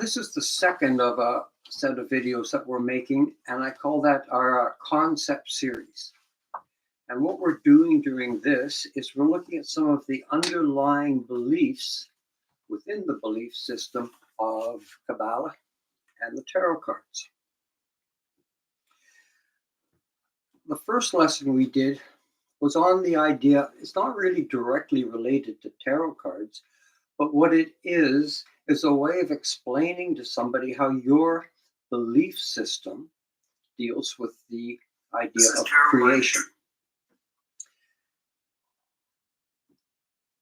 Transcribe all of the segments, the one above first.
This is the second of a set of videos that we're making, and I call that our concept series. And what we're doing during this is we're looking at some of the underlying beliefs within the belief system of Kabbalah and the tarot cards. The first lesson we did was on the idea, it's not really directly related to tarot cards, but what it is a way of explaining to somebody how your belief system deals with the idea of creation.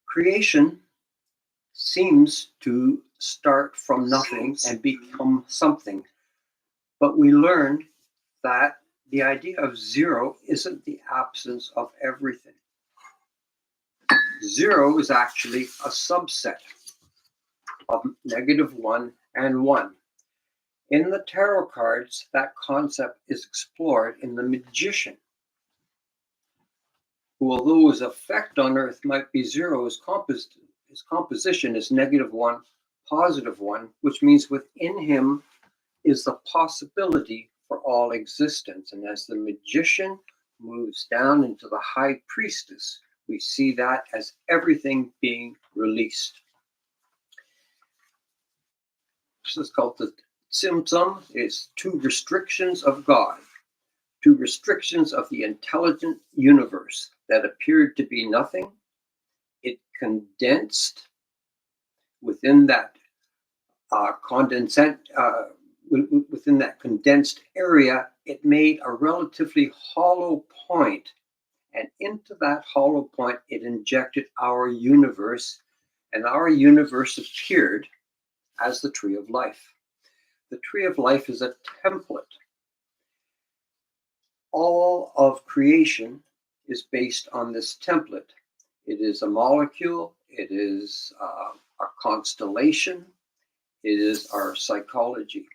Creation seems to start from nothing and become something. But we learned that the idea of zero isn't the absence of everything. Zero is actually a subset of -1 and 1. In the tarot cards, that concept is explored in the magician, who, although his effect on Earth might be zero, his composition is -1, +1, which means within him is the possibility for all existence. And as the magician moves down into the high priestess, we see that as everything being released. This is called the Tzimtzum. It's 2 restrictions of God, 2 restrictions of the intelligent universe that appeared to be nothing. It condensed within that within that condensed area. It made a relatively hollow point, and into that hollow point it injected our universe, and our universe appeared as the Tree of Life. The Tree of Life is a template. All of creation is based on this template. It is a molecule, it is a constellation, it is our psychology.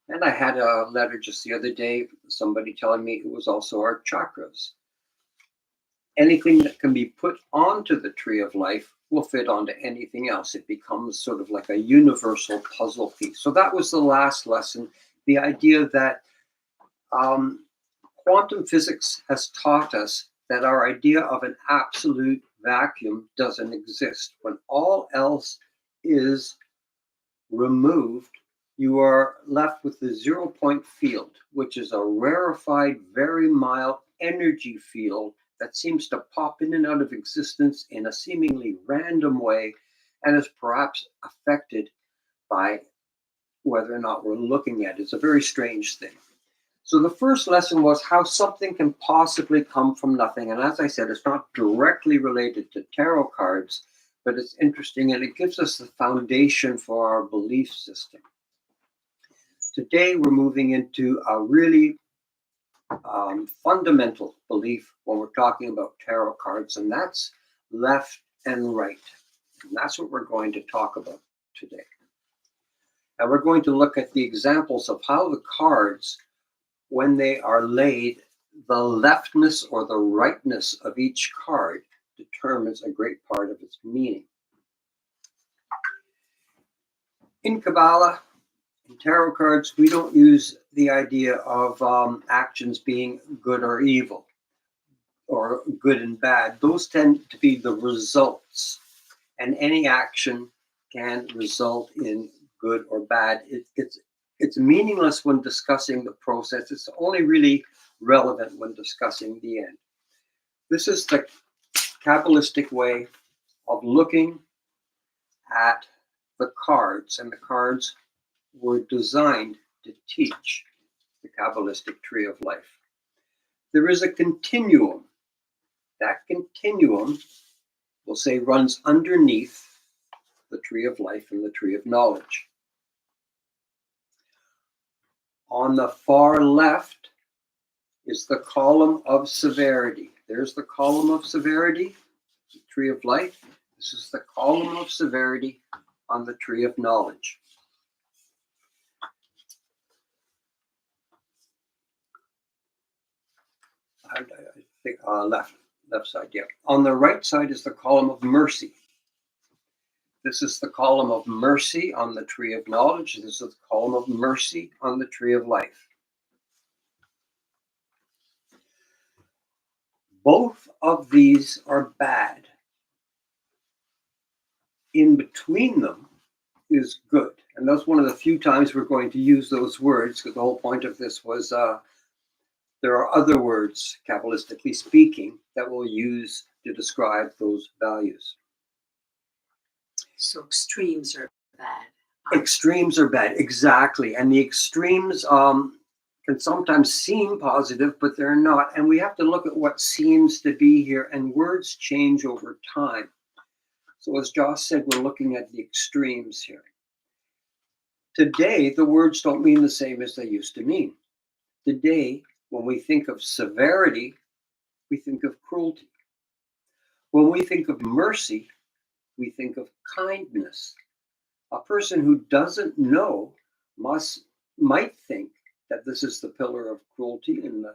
And I had a letter just the other day, somebody telling me it was also our chakras. Anything that can be put onto the Tree of Life will fit onto anything else. It becomes sort of like a universal puzzle piece. So that was the last lesson, the idea that quantum physics has taught us that our idea of an absolute vacuum doesn't exist. When all else is removed, you are left with the 0-point field, which is a rarefied, very mild energy field that seems to pop in and out of existence in a seemingly random way and is perhaps affected by whether or not we're looking at it. It's a very strange thing. So the first lesson was how something can possibly come from nothing. And as I said, it's not directly related to tarot cards, but it's interesting and it gives us the foundation for our belief system. Today, we're moving into a really fundamental belief when we're talking about tarot cards, and that's left and right. And that's what we're going to talk about today. And we're going to look at the examples of how the cards, when they are laid, the leftness or the rightness of each card determines a great part of its meaning. In Kabbalah, in tarot cards, we don't use the idea of actions being good or evil, or good and bad. Those tend to be the results, and any action can result in good or bad. It's meaningless when discussing the process. It's only really relevant when discussing the end. This is the Kabbalistic way of looking at the cards, and the cards were designed to teach the Kabbalistic Tree of Life. There is a continuum. That continuum, we'll say, runs underneath the Tree of Life and the Tree of Knowledge. On the far left is the column of severity. There's the column of severity, the Tree of Life. This is the column of severity on the Tree of Knowledge. I think left side, yeah. On the right side is the column of mercy. This is the column of mercy on the tree of knowledge. This is the column of mercy on the tree of life. Both of these are bad. In between them is good. And that's one of the few times we're going to use those words, because the whole point of this was there are other words, Kabbalistically speaking, that we'll use to describe those values. So extremes are bad. Extremes are bad, exactly. And the extremes can sometimes seem positive, but they're not. And we have to look at what seems to be here, and words change over time. So as Josh said, we're looking at the extremes here. Today, the words don't mean the same as they used to mean. Today, when we think of severity, we think of cruelty. When we think of mercy, we think of kindness. A person who doesn't know might think that this is the pillar of cruelty and the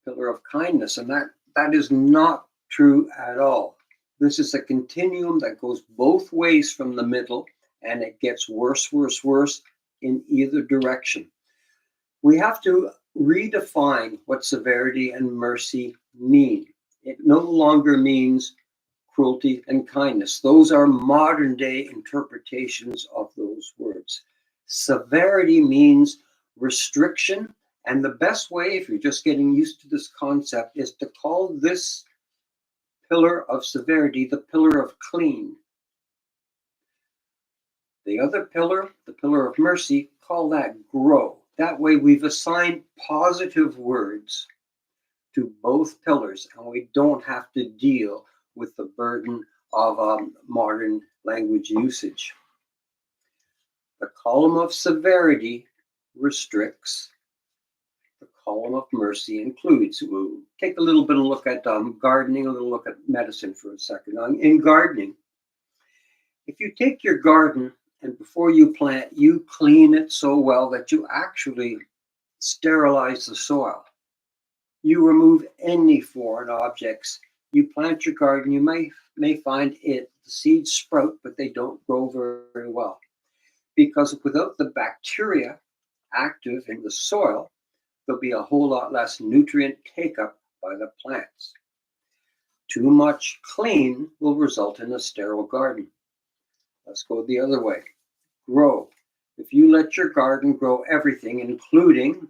pillar of kindness, and that is not true at all. This is a continuum that goes both ways from the middle, and it gets worse, worse, worse in either direction. We have to redefine what severity and mercy mean. It no longer means cruelty and kindness. Those are modern day interpretations of those words. Severity means restriction, and the best way, if you're just getting used to this concept, is to call this pillar of severity the pillar of clean. The other pillar, the pillar of mercy, call that grow. That way we've assigned positive words to both pillars, and we don't have to deal with the burden of modern language usage. The column of severity restricts. The column of mercy includes. We'll take a little bit of a look at gardening, a little look at medicine for a second. In gardening, if you take your garden and before you plant, you clean it so well that you actually sterilize the soil. You remove any foreign objects. You plant your garden, you may find the seeds sprout, but they don't grow very well. Because without the bacteria active in the soil, there'll be a whole lot less nutrient take-up by the plants. Too much clean will result in a sterile garden. Let's go the other way. Grow. If you let your garden grow everything, including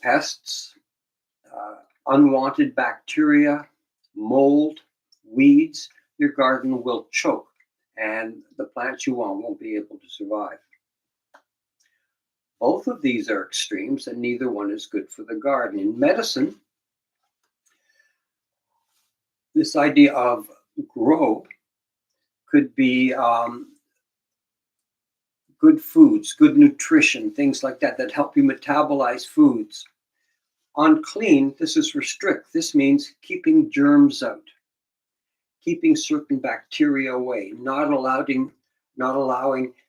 pests, unwanted bacteria, mold, weeds, your garden will choke, and the plants you want won't be able to survive. Both of these are extremes, and neither one is good for the garden. In medicine, this idea of grow could be good foods, good nutrition, things like that help you metabolize foods. On clean, this is restrict. This means keeping germs out, keeping certain bacteria away, not allowing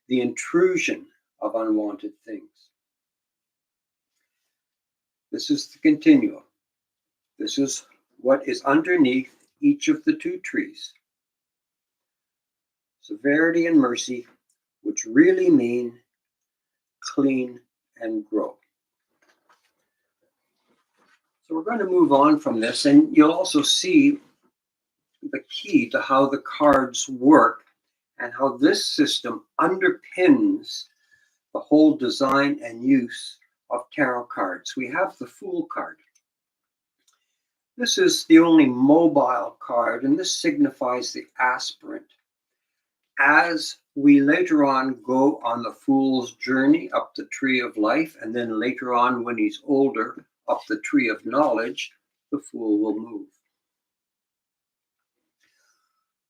the intrusion of unwanted things. This is the continuum. This is what is underneath each of the two trees. Severity and mercy, which really mean clean and grow. So we're going to move on from this, and you'll also see the key to how the cards work and how this system underpins the whole design and use of tarot cards. We have the Fool card. This is the only mobile card, and this signifies the aspirant. As we later on go on the Fool's journey up the tree of life, and then later on when he's older, up the tree of knowledge, the Fool will move.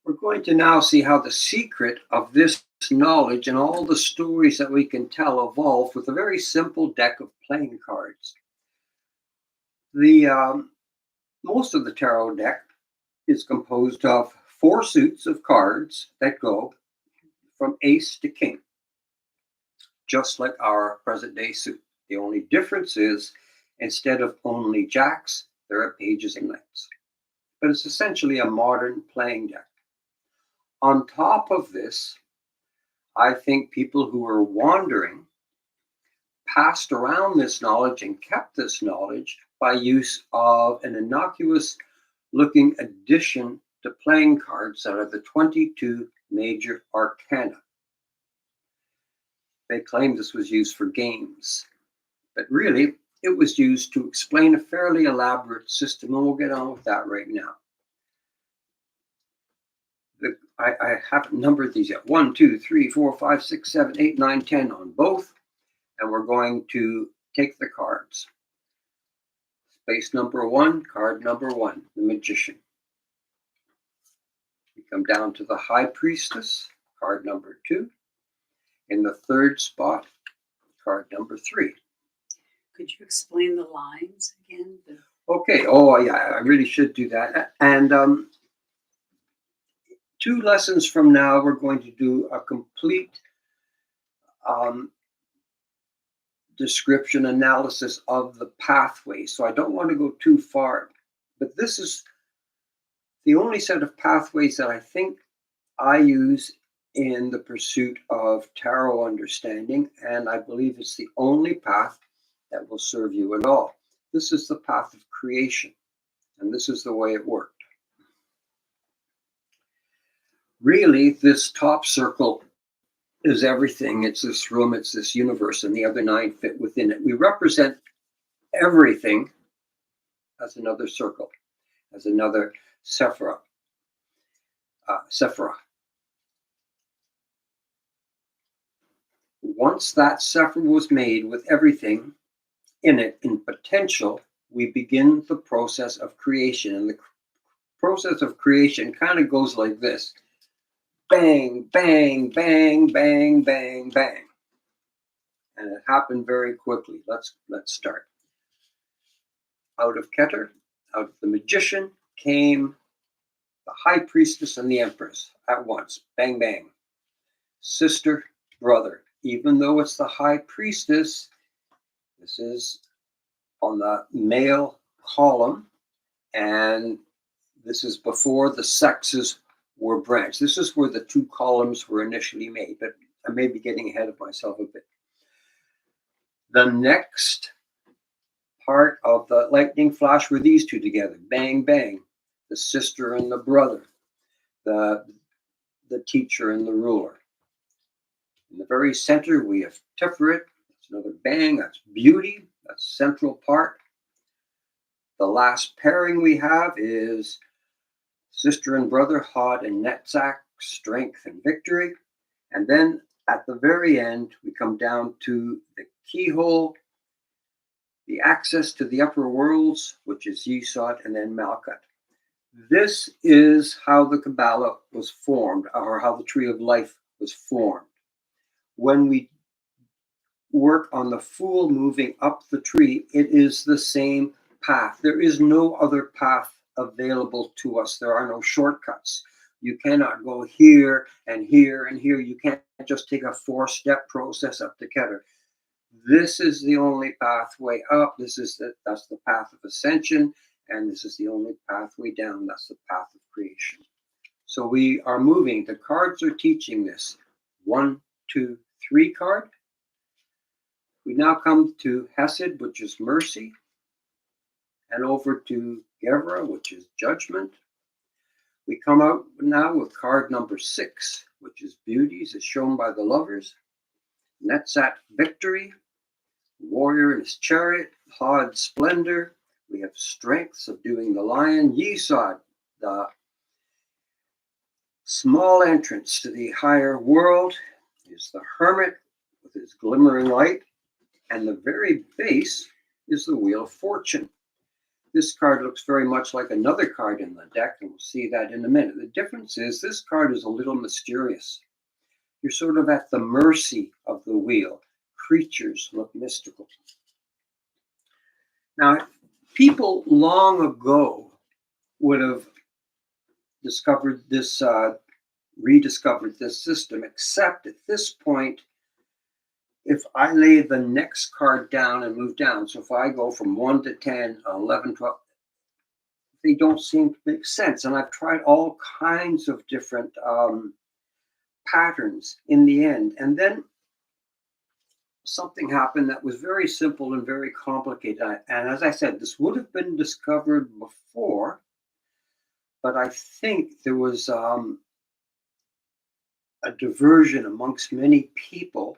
We're going to now see how the secret of this knowledge and all the stories that we can tell evolve with a very simple deck of playing cards. Most of the tarot deck is composed of 4 suits of cards that go from ace to king, just like our present day suit. The only difference is instead of only jacks, there are pages and knights. But it's essentially a modern playing deck. On top of this, I think people who were wandering passed around this knowledge and kept this knowledge by use of an innocuous looking addition to playing cards that are the 22 major arcana. They claimed this was used for games, but really it was used to explain a fairly elaborate system, and we'll get on with that right now. I haven't numbered these yet. 1, 2, 3, 4, 5, 6, 7, 8, 9, 10 on both, and we're going to take the cards. Space number 1, card number 1, the Magician. We come down to the High Priestess, card number 2. In the third spot, card number 3. Could you explain the lines again? Okay. Oh, yeah, I really should do that. And 2 lessons from now, we're going to do a complete description analysis of the pathway. So I don't want to go too far, but this is the only set of pathways that I think I use in the pursuit of tarot understanding, and I believe it's the only path that will serve you at all. This is the path of creation, and this is the way it worked. Really, this top circle is everything. It's this room, it's this universe, and the other 9 fit within it. We represent everything as another circle, as another Sephira. Once that Sephira was made with everything in it in potential, we begin the process of creation. And the process of creation kind of goes like this. Bang, bang, bang, bang, bang, bang. And it happened very quickly. Let's start. Out of Keter, out of the Magician, came the High Priestess and the Empress at once. Bang, bang. Sister, brother. Even though it's the High Priestess, this is on the male column, and this is before the sexes were branched. This is where the 2 columns were initially made, but I may be getting ahead of myself a bit. The next part of the lightning flash were these 2 together. Bang, bang. The sister and the brother. The teacher and the ruler. In the very center, we have Tiferet. That's another bang. That's beauty. That's central part. The last pairing we have is sister and brother, Hod and Netzach, strength and victory. And then at the very end, we come down to the keyhole, the access to the upper worlds, which is Yesod, and then Malkuth. This is how the Kabbalah was formed, or how the Tree of Life was formed. When we work on the Fool moving up the tree, it is the same path. There is no other path available to us. There are no shortcuts. You cannot go here and here and here. You can't just take a 4-step process up to Keter. This is the only pathway up. That's the path of ascension, and this is the only pathway down. That's the path of creation. So we are moving. The cards are teaching this. 1, 2, 3 card. We now come to Hesed, which is mercy, and over to Gevra, which is judgment. We come out now with card number 6, which is beauties, as shown by the lovers. Netzach, victory. Warrior in his chariot. Hod, splendor. We have strength, subduing the lion. Yesod, the small entrance to the higher world, is the hermit with his glimmering light. And the very base is the Wheel of Fortune. This card looks very much like another card in the deck, and we'll see that in a minute. The difference is this card is a little mysterious. You're sort of at the mercy of the wheel. Creatures look mystical. Now, people long ago would have discovered this, rediscovered this system, except at this point, if I lay the next card down and move down, so if I go from 1 to 10, 11, 12, they don't seem to make sense. And I've tried all kinds of different patterns in the end. And then something happened that was very simple and very complicated. And as I said, this would have been discovered before, but I think there was a diversion amongst many people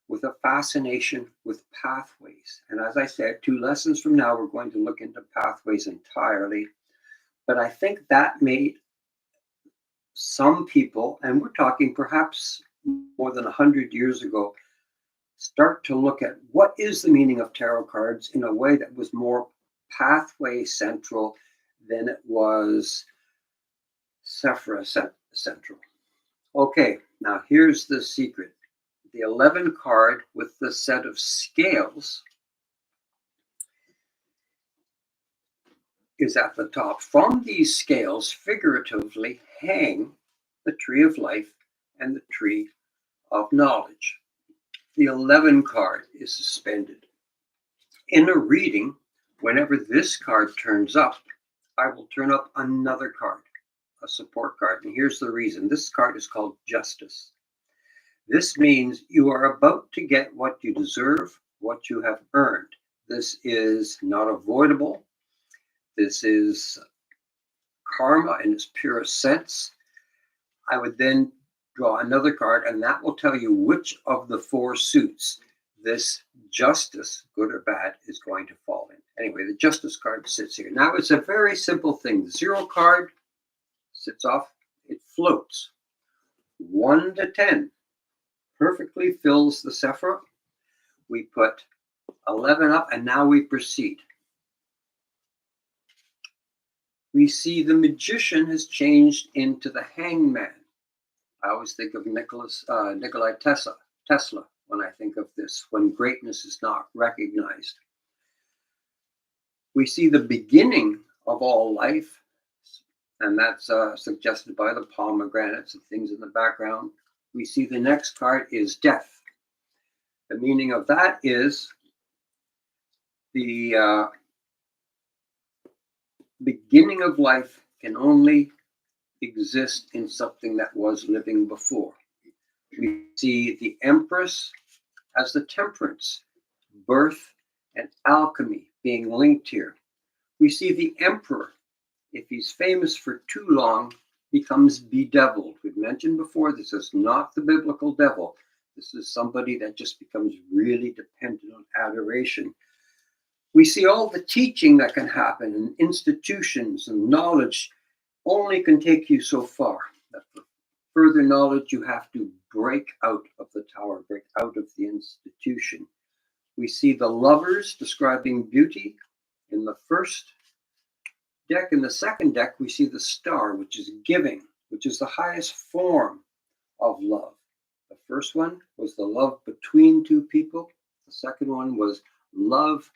with a fascination with pathways. And as I said, 2 lessons from now, we're going to look into pathways entirely. But I think that made some people, and we're talking perhaps more than 100 years ago, start to look at what is the meaning of tarot cards in a way that was more pathway central than it was Sephira central. Okay, now here's the secret. The 11 card with the set of scales is at the top. From these scales, figuratively, hang the tree of life and the tree of knowledge. The 11 card is suspended. In a reading, whenever this card turns up, I will turn up another card, a support card. And here's the reason. This card is called Justice. This means you are about to get what you deserve, what you have earned. This is not avoidable. This is karma in its purest sense. I would then draw another card, and that will tell you which of the 4 suits this justice, good or bad, is going to fall in. Anyway, the justice card sits here. Now, it's a very simple thing. The 0 card sits off. It floats. 1 to 10 perfectly fills the Sephira. We put 11 up, and now we proceed. We see the magician has changed into the hangman. I always think of Nikola Tesla when I think of this, when greatness is not recognized. We see the beginning of all life, and that's suggested by the pomegranates and things in the background. We see the next card is death. The meaning of that is the beginning of life can only exist in something that was living before. We see the Empress as the temperance, birth, and alchemy being linked here. We see the Emperor, if he's famous for too long, becomes bedeviled. We've mentioned before, this is not the biblical devil. This is somebody that just becomes really dependent on adoration. We see all the teaching that can happen, and institutions and knowledge only can take you so far. That for further knowledge, you have to break out of the tower, break out of the institution. We see the lovers describing beauty in the first deck. In the second deck, we see the star, which is giving, which is the highest form of love. The first one was the love between 2 people. The second one was love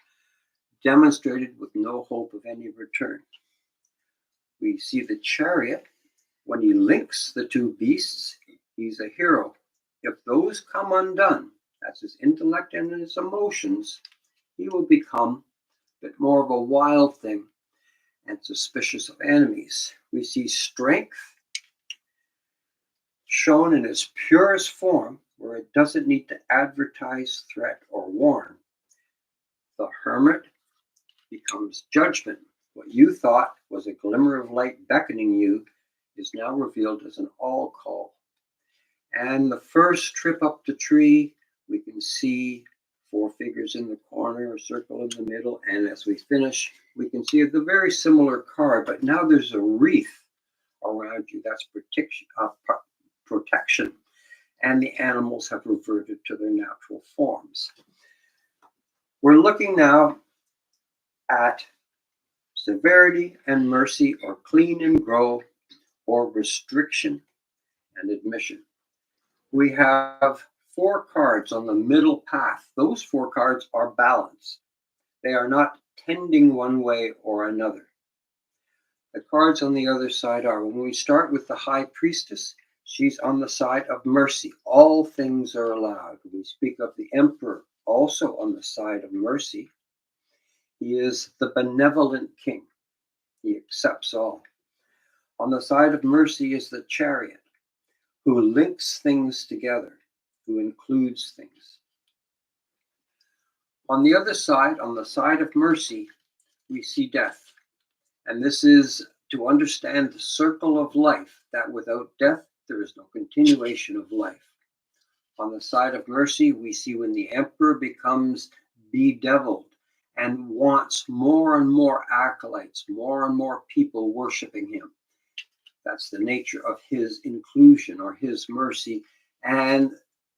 demonstrated with no hope of any return. We see the chariot. When he links the 2 beasts, he's a hero. If those come undone, that's his intellect and his emotions, he will become a bit more of a wild thing and suspicious of enemies. We see strength shown in its purest form, where it doesn't need to advertise, threat, or warn. The hermit becomes judgment. What you thought was a glimmer of light beckoning you is now revealed as an all call. And the first trip up the tree, we can see 4 figures in the corner, a circle in the middle, and as we finish, we can see the very similar card, but now there's a wreath around you. That's protection, and the animals have reverted to their natural forms. We're looking now at severity and mercy, or clean and grow, or restriction and admission. We have 4 cards on the middle path. Those 4 cards are balanced. They are not tending one way or another. The cards on the other side are, when we start with the High Priestess, she's on the side of mercy. All things are allowed. We speak of the Emperor, also on the side of mercy. He is the benevolent king. He accepts all. On the side of mercy is the Chariot, who links things together, who includes things. On the other side, on the side of mercy, we see death. And this is to understand the circle of life, that without death, there is no continuation of life. On the side of mercy, we see when the emperor becomes bedeviled and wants more and more acolytes, more and more people worshiping him. That's the nature of his inclusion or his mercy. And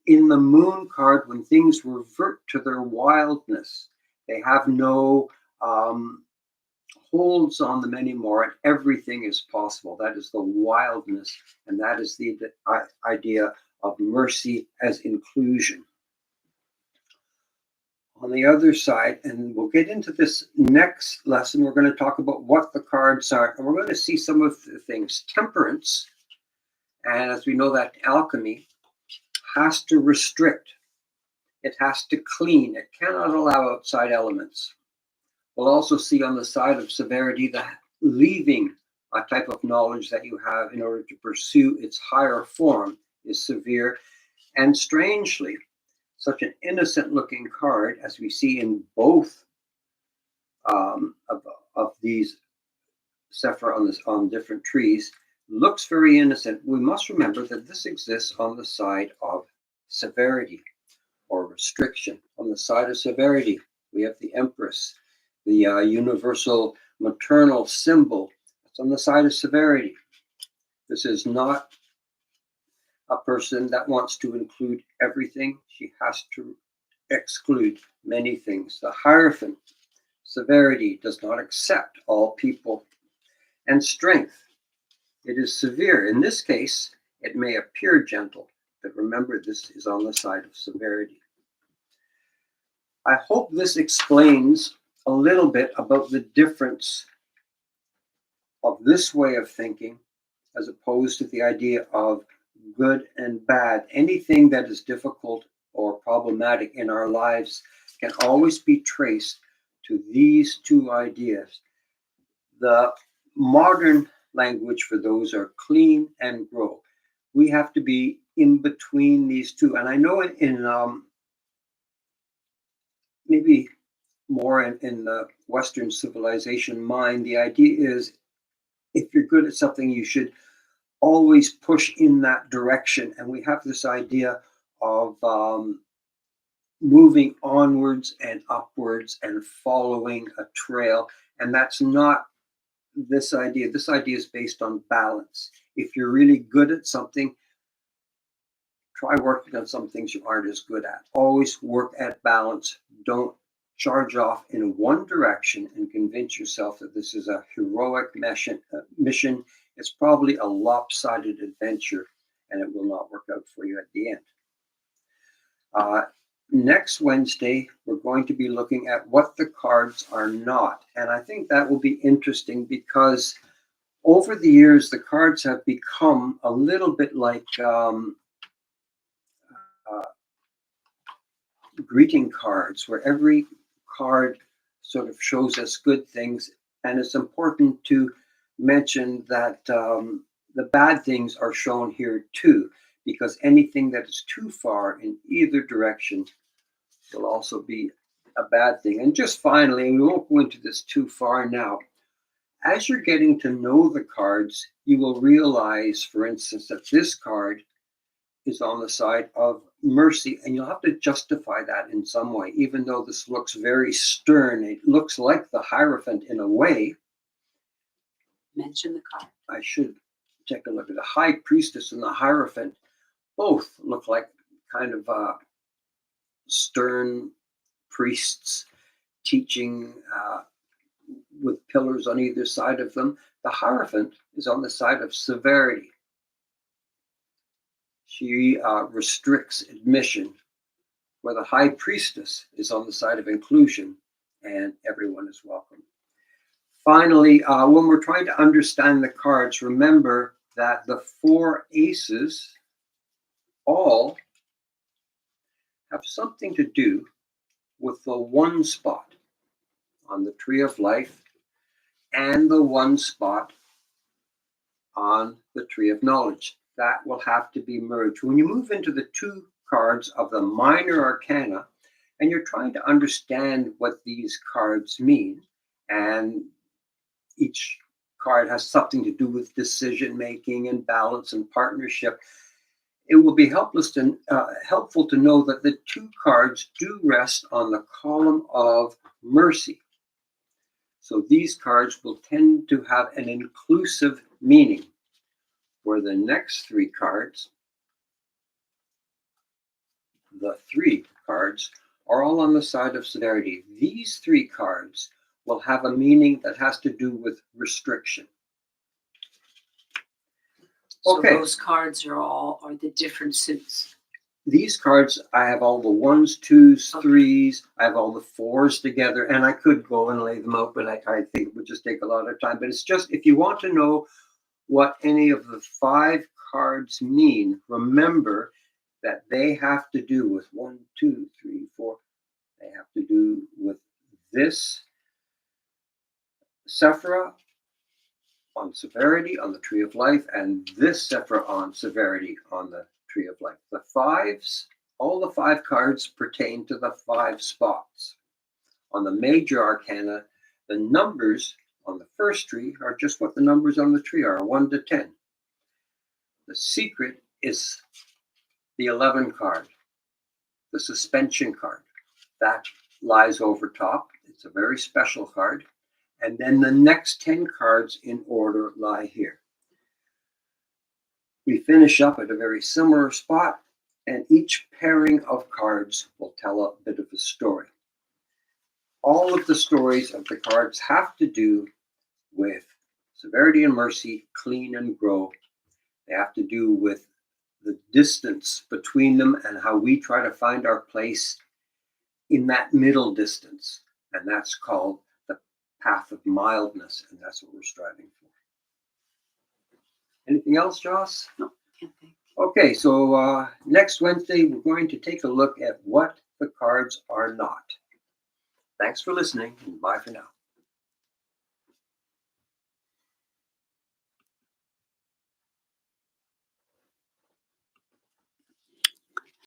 in the moon card, when things revert to their wildness, they have no holds on them anymore, and everything is possible. That is the wildness, and that is the idea of mercy as inclusion. On the other side, and we'll get into this next lesson, we're going to talk about what the cards are, and we're going to see some of the things. Temperance, and as we know that alchemy, has to restrict. It has to clean. It cannot allow outside elements. We'll also see on the side of severity the leaving a type of knowledge that you have in order to pursue its higher form is severe. And strangely, such an innocent looking card, as we see in both of these Sephira on different trees, looks very innocent. We must remember that this exists on the side of severity or restriction. On the side of severity, we have the Empress, the universal maternal symbol. It's on the side of severity. This is not a person that wants to include everything. She has to exclude many things. The Hierophant, severity, does not accept all people. And strength, it is severe. In this case, it may appear gentle, but remember, this is on the side of severity. I hope this explains a little bit about the difference of this way of thinking as opposed to the idea of good and bad. Anything that is difficult or problematic in our lives can always be traced to these two ideas. The modern language for those are clean and grow. We have to be in between these two. And I know in maybe more in the Western civilization mind, the idea is if you're good at something, you should always push in that direction. And we have this idea of moving onwards and upwards and following a trail. And that's not this idea. This idea is based on balance. If you're really good at something, try working on some things you aren't as good at. Always work at balance. Don't charge off in one direction and convince yourself that this is a heroic mission. It's probably a lopsided adventure, and it will not work out for you at the end. Next Wednesday, we're going to be looking at what the cards are not. And I think that will be interesting because over the years, the cards have become a little bit like greeting cards, where every card sort of shows us good things. And it's important to mention that the bad things are shown here too, because anything that is too far in either direction will also be a bad thing. And just finally, and we won't go into this too far now, as you're getting to know the cards, you will realize, for instance, that this card is on the side of mercy, and you'll have to justify that in some way. Even though this looks very stern, it looks like the Hierophant in a way. Mention the card. I should take a look at the High Priestess and the Hierophant. Both look like kind of stern priests teaching with pillars on either side of them. The Hierophant is on the side of severity. She restricts admission, where the High Priestess is on the side of inclusion, and everyone is welcome. Finally, when we're trying to understand the cards, remember that the 4 aces all have something to do with the one spot on the tree of life, and the one spot on the tree of knowledge. That will have to be merged. When you move into the two cards of the minor arcana, and you're trying to understand what these cards mean, and each card has something to do with decision making and balance and partnership, it will be helpful to know that the two cards do rest on the column of mercy. So these cards will tend to have an inclusive meaning, where the next three cards, the three cards, are all on the side of severity. These three cards will have a meaning that has to do with restriction. So Okay. those cards are the different suits. These cards, I have all the ones, twos, Okay. threes, I have all the fours together, and I could go and lay them out, but I think it would just take a lot of time. But it's just, if you want to know what any of the five cards mean, remember that they have to do with 1, 2, 3, 4. They have to do with this Sephira on severity on the tree of life, and this Sephira on severity on the tree of life. The fives, all the five cards pertain to the five spots. On the major arcana, the numbers on the first tree are just what the numbers on the tree are, 1 to 10. The secret is the 11 card, the suspension card. That lies over top. It's a very special card. And then the next 10 cards in order lie here. We finish up at a very similar spot, and each pairing of cards will tell a bit of a story. All of the stories of the cards have to do with severity and mercy, clean and grow. They have to do with the distance between them and how we try to find our place in that middle distance. And that's called the path of mildness, and that's what we're striving for. Anything else, Joss? No, can't think. Okay, so next Wednesday, we're going to take a look at what the cards are not. Thanks for listening, and bye for now.